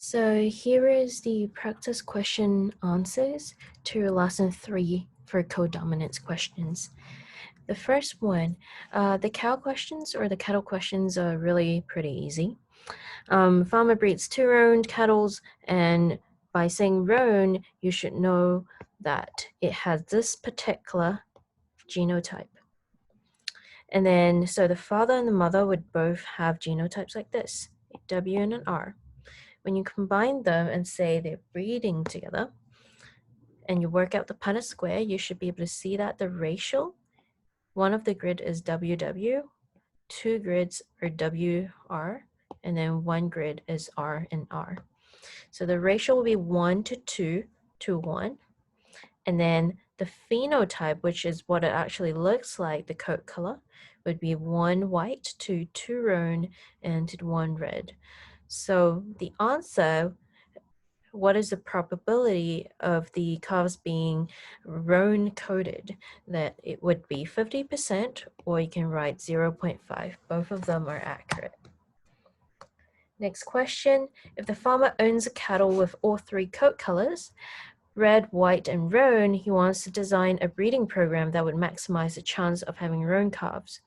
So here is the practice question answers to lesson 3 for codominance questions. The first one, the cow questions or the cattle questions are really pretty easy. Farmer breeds 2 roan cattle, and by saying roan, you should know that it has this particular genotype. And then, so the father and the mother would both have genotypes like this, a W and an R. When you combine them and say they're breeding together, and you work out the Punnett square, you should be able to see that the ratio, one of the grid is WW, 2 grids are WR, and then 1 grid is R and R. So the ratio will be 1 to 2 to 1. And then the phenotype, which is what it actually looks like, the coat color, would be 1 white to 2 roan and to 1 red. So the answer, what is the probability of the calves being roan coated? That it would be 50%, or you can write 0.5. Both of them are accurate. Next question, if the farmer owns a cattle with all 3 coat colors, red, white, and roan, he wants to design a breeding program that would maximize the chance of having roan calves.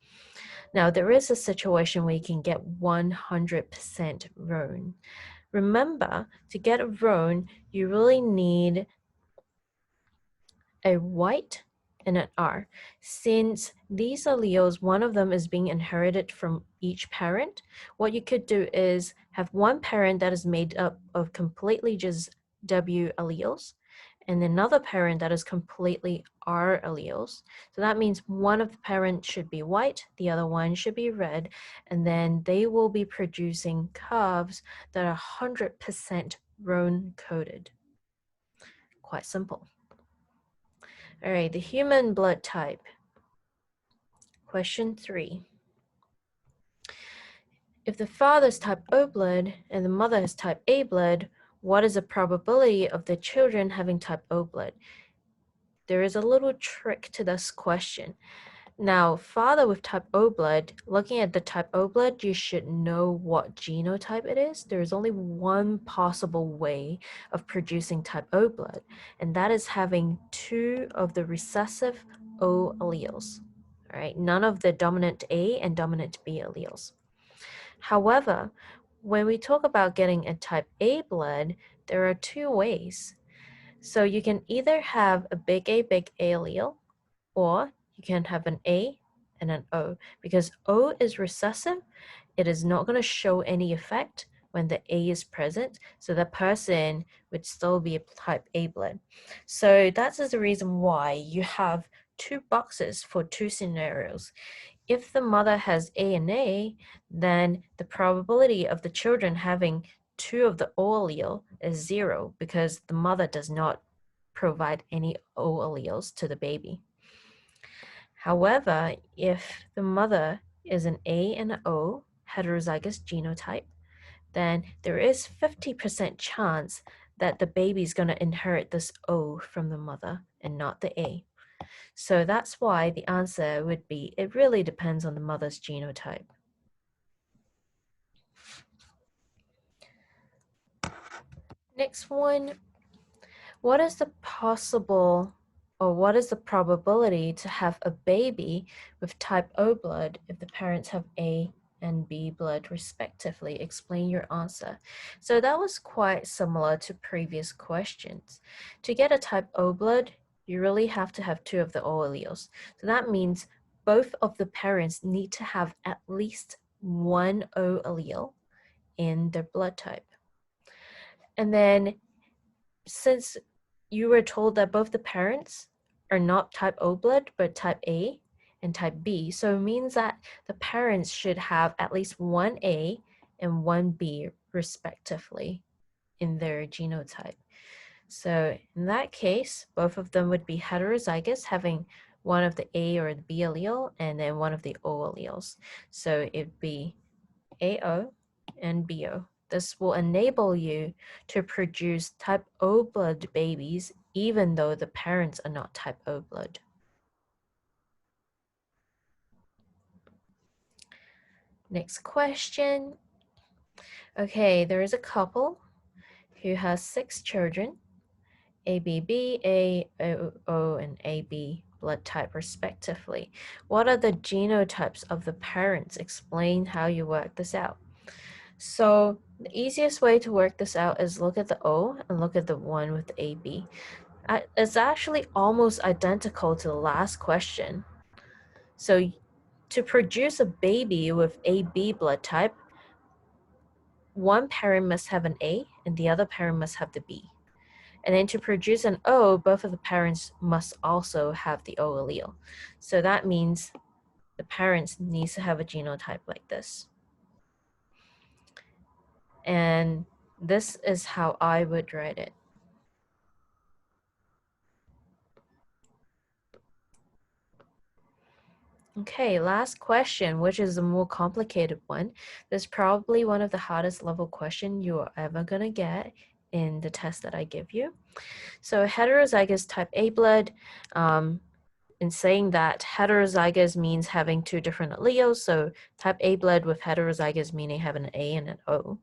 Now, there is a situation where you can get 100% roan. Remember, to get a roan, you really need a white and an R. Since these alleles, one of them is being inherited from each parent, what you could do is have one parent that is made up of completely just W alleles, and another parent that is completely R alleles. So that means one of the parents should be white, the other one should be red, and then they will be producing calves that are 100% roan coated. Quite simple. All right, the human blood type. Question 3. If the father is type O blood and the mother is type A blood, what is the probability of the children having type O blood? There is a little trick to this question. Now, father with type O blood, looking at the type O blood, you should know what genotype it is. There is only one possible way of producing type O blood, and that is having 2 of the recessive O alleles. All right, none of the dominant A and dominant B alleles. However, when we talk about getting a type A blood, there are 2 ways. So you can either have a big A allele, or you can have an A and an O. Because O is recessive, it is not going to show any effect when the A is present, so the person would still be a type A blood. So that is the reason why you have 2 boxes for 2 scenarios. If the mother has A and A, then the probability of the children having 2 of the O allele is 0, because the mother does not provide any O alleles to the baby. However, if the mother is an A and an O heterozygous genotype, then there is 50% chance that the baby is going to inherit this O from the mother and not the A. So that's why the answer would be, it really depends on the mother's genotype. Next one, what is the probability to have a baby with type O blood if the parents have A and B blood respectively? Explain your answer. So that was quite similar to previous questions. To get a type O blood, you really have to have 2 of the O alleles. So that means both of the parents need to have at least 1 O allele in their blood type. And then, since you were told that both the parents are not type O blood, but type A and type B, so it means that the parents should have at least 1 A and 1 B respectively in their genotype. So in that case, both of them would be heterozygous, having 1 of the A or the B allele and then 1 of the O alleles. So it'd be AO and BO. This will enable you to produce type O blood babies even though the parents are not type O blood. Next question. Okay, there is a couple. who has 6 children, ABB, AOO, and AB blood type respectively. What are the genotypes of the parents? Explain how you work this out. So the easiest way to work this out is look at the O and look at the one with the AB. It's actually almost identical to the last question. So to produce a baby with AB blood type, one parent must have an A and the other parent must have the B. And then to produce an O, both of the parents must also have the O allele. So that means the parents needs to have a genotype like this. And this is how I would write it. Okay, last question, which is a more complicated one. This is probably one of the hardest level question you are ever gonna get in the test that I give you. So heterozygous type A blood, in saying that heterozygous means having 2 different alleles, so type A blood with heterozygous meaning having an A and an O.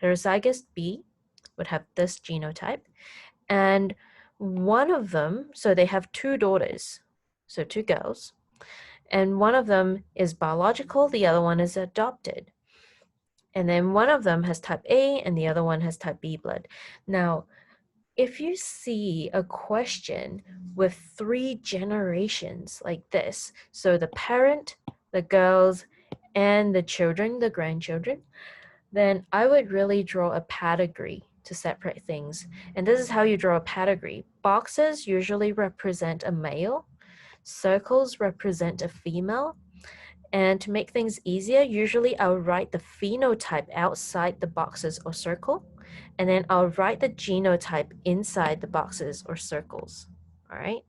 Heterozygous B would have this genotype, and one of them, so they have 2 daughters, so 2 girls, and one of them is biological, the other one is adopted. And then one of them has type A and the other one has type B blood. Now, if you see a question with 3 generations like this, so the parent, the girls, and the children, the grandchildren, then I would really draw a pedigree to separate things. And this is how you draw a pedigree. Boxes usually represent a male, circles represent a female, and to make things easier, usually I'll write the phenotype outside the boxes or circle, and then I'll write the genotype inside the boxes or circles, all right?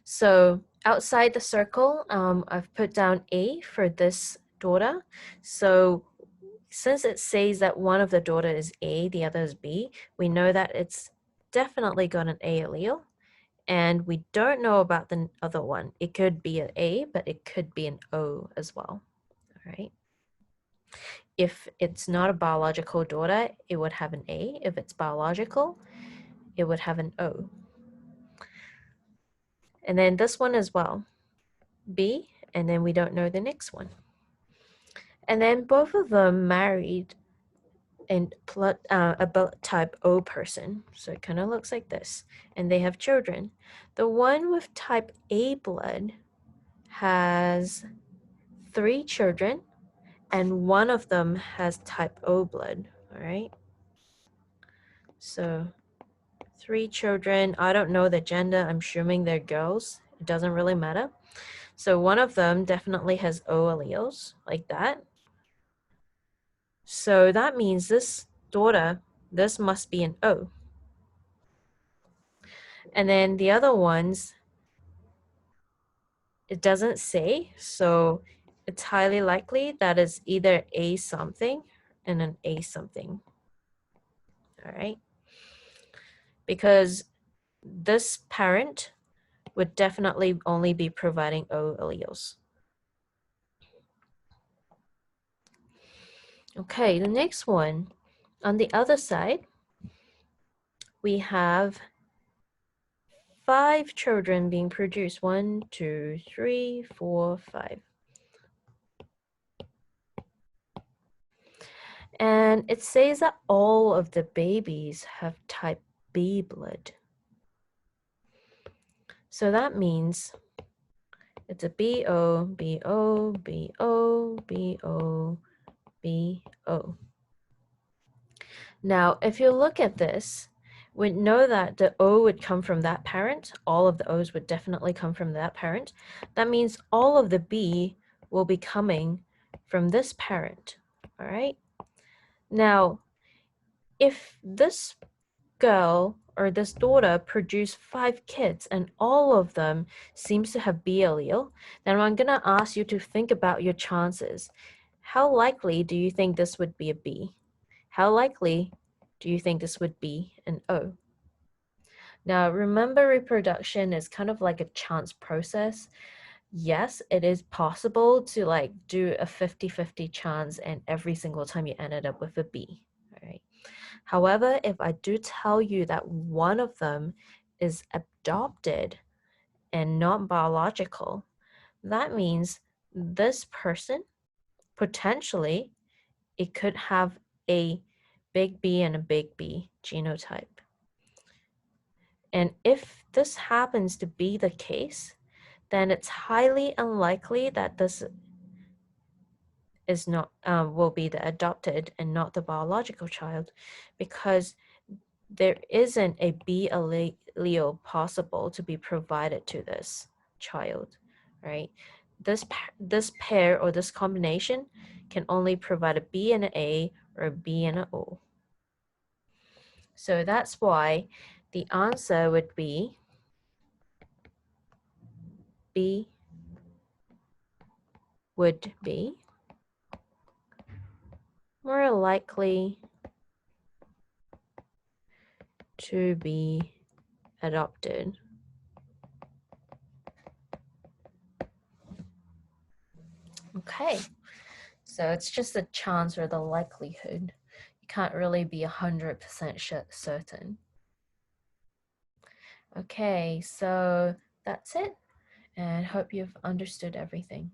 So outside the circle, I've put down A for this daughter. So since it says that one of the daughter is A, the other is B, we know that it's definitely got an A allele. And we don't know about the other one. It could be an A, but it could be an O as well, all right? If it's not a biological daughter, it would have an A. If it's biological, it would have an O. And then this one as well, B, and then we don't know the next one. And then both of them married and a blood type O person. So it kind of looks like this. And they have children. The one with type A blood has 3 children, and one of them has type O blood, all right? So 3 children, I don't know the gender, I'm assuming they're girls. It doesn't really matter. So one of them definitely has O alleles, like that. So that means this daughter, this must be an O. And then the other ones, it doesn't say, so it's highly likely that it's either A something and an A something, all right? Because this parent would definitely only be providing O alleles. Okay, the next one, on the other side, we have 5 children being produced. 1, 2, 3, 4, 5. And it says that all of the babies have type B blood. So that means it's a BO, BO, BO, BO, BO. Now, if you look at this, we know that the O would come from that parent. All of the O's would definitely come from that parent. That means all of the B will be coming from this parent, all right? Now, if this girl or this daughter produced 5 kids and all of them seems to have B allele, then I'm gonna ask you to think about your chances. How likely do you think this would be a B? How likely do you think this would be an O? Now, remember, reproduction is kind of like a chance process. Yes, it is possible to like do a 50-50 chance and every single time you ended up with a B, All right. However, if I do tell you that one of them is adopted and not biological, that means this person potentially it could have a big B and a big B genotype. And if this happens to be the case, then it's highly unlikely that this is not will be the adopted and not the biological child, because there isn't a B allele possible to be provided to this child, right? This pair or this combination can only provide a B and an A or a B and an O. So that's why the answer would be B would be more likely to be adopted. Okay, so it's just a chance or the likelihood. You can't really be 100% certain. Okay, so that's it, and hope you've understood everything.